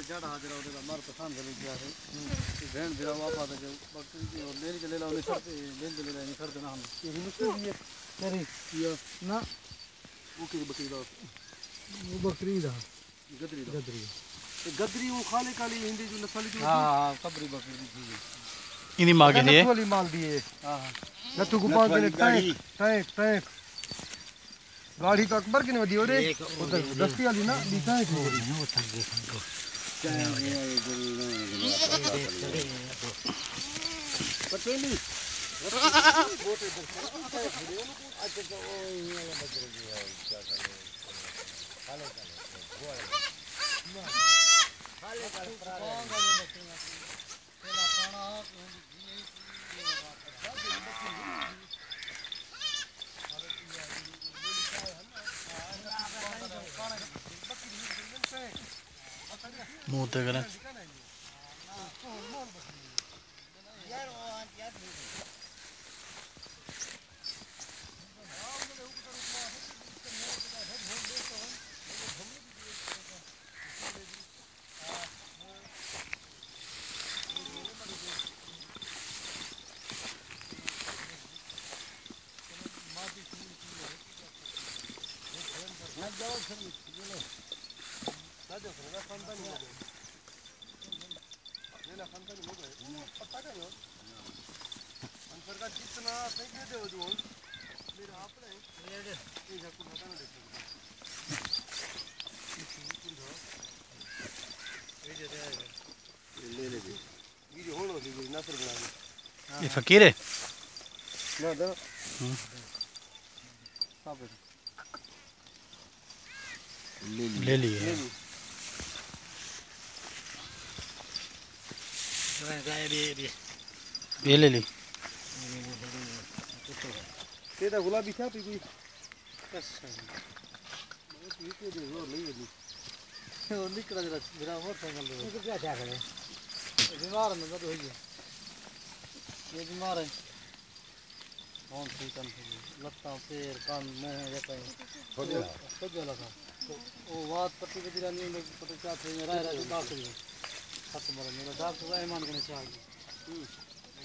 जड़ा हाजिर होते का मर पसंद कर लिया है बहन बिरा वापा था जो बकरी की और लेने चले ला उन्हें शर्त लेने चले ला नहीं शर्त ना हम ये मुश्किल है तेरी ये ना वो की बकरी दा वो बकरी दा गदरी गदरी गदरी वो खाले काली हिंदी जो नस्ली जो हां कबरी बकरी थी इन्हीं मांगे थे वाली माल दिए हां नथु को पास देने टैंक टैंक टैंक गाड़ी तो अकबर की नहीं वधी ओरे उधर दस्ती वाली ना दी टैंक हो रही वो थक गए हमको पटेली बोटे अच्छा तो वो ये बकरी है क्या करे खाले खाले खाले प्राणे तेला पाना मुंह ते करें जितना सही दे दो मेरा आपने ये जाको मकान देखो ले ले वीडियो होनो दी नसर बना ये फकीर है ना दो सब ले लिए ये ले ली तेरा गुलाबी था पी कोई कसम बहुत ये के दे और ले ली और निकल जरा मेरा और संगल दो तो क्या क्या करे बीमार है मैं तो है ये बीमार है कौन सी कन लत्ता पैर कान मुंह ये कहीं हो गया था वो बात पट्टी पे दिला नहीं पता क्या थे रह रहा डॉक्टर खत्म हो मेरा डॉक्टर रहमान के चाहिए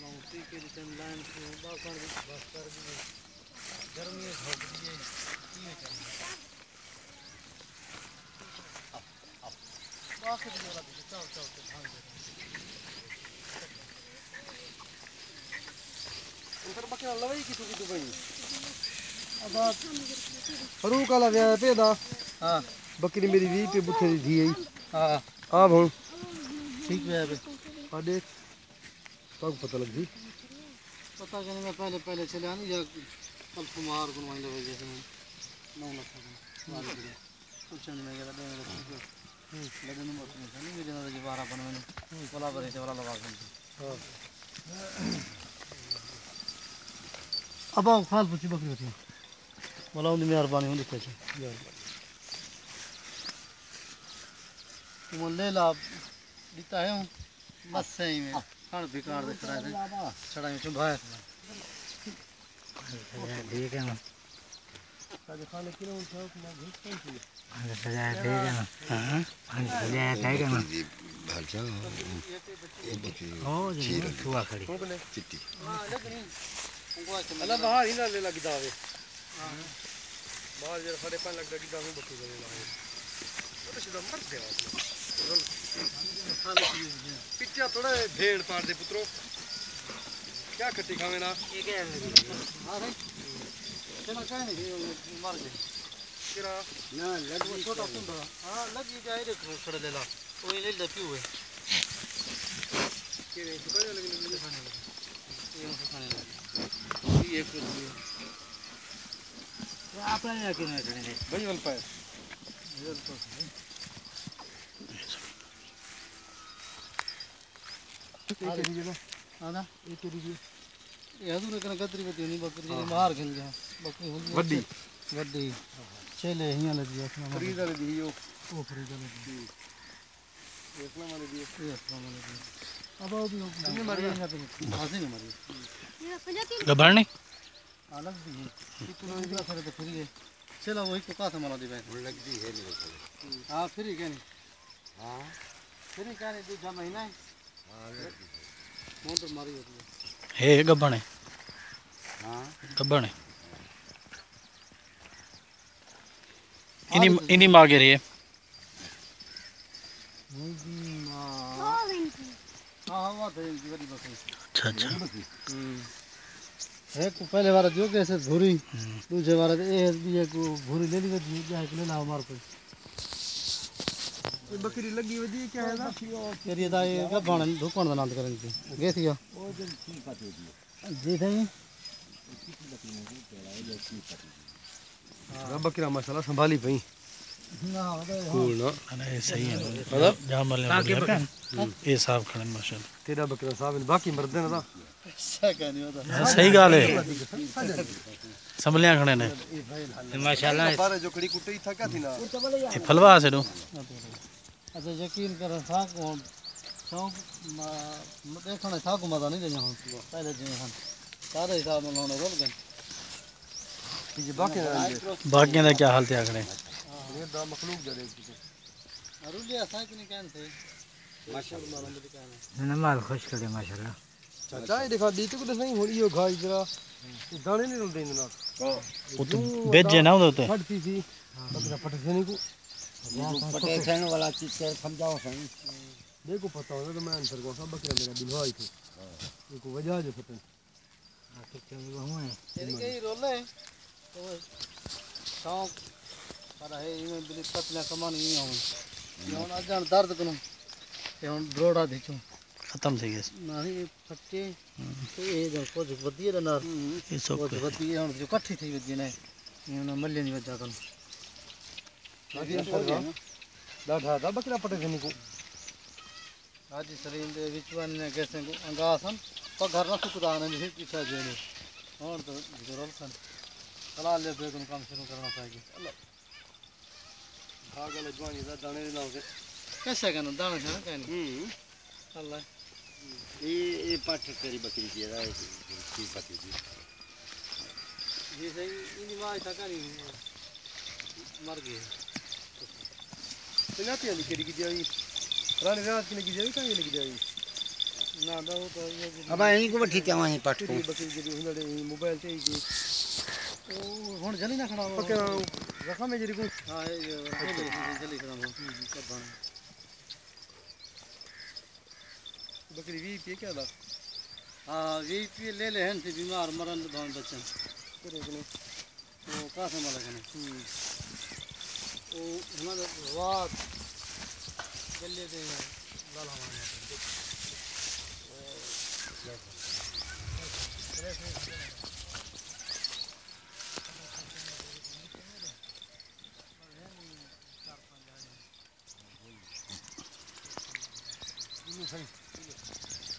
ना उसी के लिए लाइन को डॉक्टर बस कर दी गर्मी है भोग दिए ये करना अब बाकी भी वाला भी चल चल के भाग दे उधर बकरा लवाई की तू भाई अब फरूक वाला गया पेदा हां बकरी मेरी 20 पे बुथे दी आई हां हां भाऊ ठीक है बे आ देख कब पता लग गई पता नहीं मैं पहले पहले चले आनी या कल कुमार को मान लो जैसे 9 लाख मार दिया कुछ नहीं मैं गया लेकिन मैं नहीं मेरे ना 12 बन मैंने बोला भरे से वाला लगा हां अब आओ फाल पूछी बकरी होती बोला उन्हें मेहरबानी हो दिखे यार तुम ले ला दिता है बस सही में खान बेकार दे खड़ा है छड़ा में चुभाया ठीक है ना आज खाने किलो उठा मैं भूख नहीं थी सजाया ठीक है ना हां सजाया ठीक है ना भाषा ये बकरी हो जी हुआ खड़ी चिट्टी हां लेकिन अल्लाह बाहर ही ना ले लग जावे हां बाहर जरा 5.5 लाख लगी दाऊ बकरी ले लाए तो सीधा मर गया पिच्चा थोड़ा भेड़ पार दे पुत्रो क्या खट्टी खावे ना ये क्या है हां भाई चलो क्या नहीं मर गए तेरा ना लग वो छोटा सुंदर हां लगी जाए रे खड़े ले ला वो ले ले क्यों है के रे दुकान लगे ले खाने लगे ये खाने लगे ये कुछ भी आप ने क्या किया करेंगे भाई वाल पाए ये तो आना ये करिए ये अधूरे कन गदरी बती नहीं बकरी जे बाहर खेल गया बकरी वड्डी वड्डी चले यहां लग गया खरीद ले दी ओ खरीद ले दी एकला माने दी एकला माने दी अब आओ भी नहीं मर गया पे हां नहीं मर गया गबर नहीं अलग भी है कितना इधर करे तो फिर ये चला वही को का था मला दी भाई लग दी है मेरे को हां फिर क्या नहीं हां फिर कहने दूसरा महीना है मोटर मारी होती है हे गब्बण है हाँ गब्बण है इन्हीं मागे रही है अच्छा अच्छा एक पहले बार जो कैसे भूरी दूसरे बार ये को भूरी ले ली ले ना हमारे को ये बकरी लगी वदी क्या है ना यार ये दाई का बाण धुकण दा नंद करन की गे थी ओ जन ठीक पाती दी जी थई हां बकरा मसाला संभाली पई ना कूल ना अरे सही है मतलब जामल ने बोला ये साहब खड़े माशाल्लाह तेरा बकरा साहब बाकी मर्द ने दा कहनी होता सही गाल है संभलिया खड़े ने माशाल्लाह बारे जो कड़ी कुटे था क्या थी ना ये फलवा से दो अच्छा यकीन कर साग शौक देखने साग मजा नहीं देना पहले दिन हम सारे हिसाब में लाने रोल गए ये बाकी का क्या हाल थे आखड़े ये दा मखलूक जरे अरुलिया साग नहीं कहते माशाल्लाह ना माल खुश करे माशाल्लाह चाचा ये देखा दी तो कुछ नहीं हो रही हो घाई जरा दाने नहीं रुलते इनना वो तो बेचे ना होते फटती थी बकरा फट से नहीं को पटे खाने वाला चीज से समझाओ सही देखो पता होगा तो मैं आंसर को सब बकरा मेरा दिलवाई थी को वजह जो पता तेरी कई रोल है तो शौक पर है इनमें बिल्कुल पतला कमान नहीं आऊं ये अजान दर्द करूं ये ब्रोड़ा देखो खत्म थी गए नहीं फटे तो ये जो कुछ वधिए ना ये सब कुछ वधिए हुन जो इकट्ठी थी वधी ने ये मल्ले नहीं वजा कन डाढ़ा दा बकरा पटे थे निको आज शरीर दे विच वन ने कैसे को अंगासन पघर न सुकदा ने फिर पीछा जेने और तो जरूर सन कला ले बे काम शुरू करना चाहिए अल्लाह भाग ले जवानी दा दाने ना होके कैसे कन दाने है कहनी अल्लाह ये पाठ तेरी बकरी की है ठीक पाती थी ये सही इनी मां था करी मर गए तो नाती वाली केरी की जाई रानी रात की लगी जाई कहां लगी जाई ना दो तो ये अब यहीं को बैठी क्या वहीं पाठ को बकरी जो हुंदे मोबाइल ते की ओ हुन जली ना खड़ा पकड़ा रखा में जरी को हां ये जली खड़ा सब बन बकरी वी पी क्या था हाँ वी पी ले ले हैं से बीमार मरन भाव बच्चन करे कने तो का से माला कने ओ हमारा वात गले दे लाला माने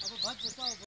अब भाग बताओ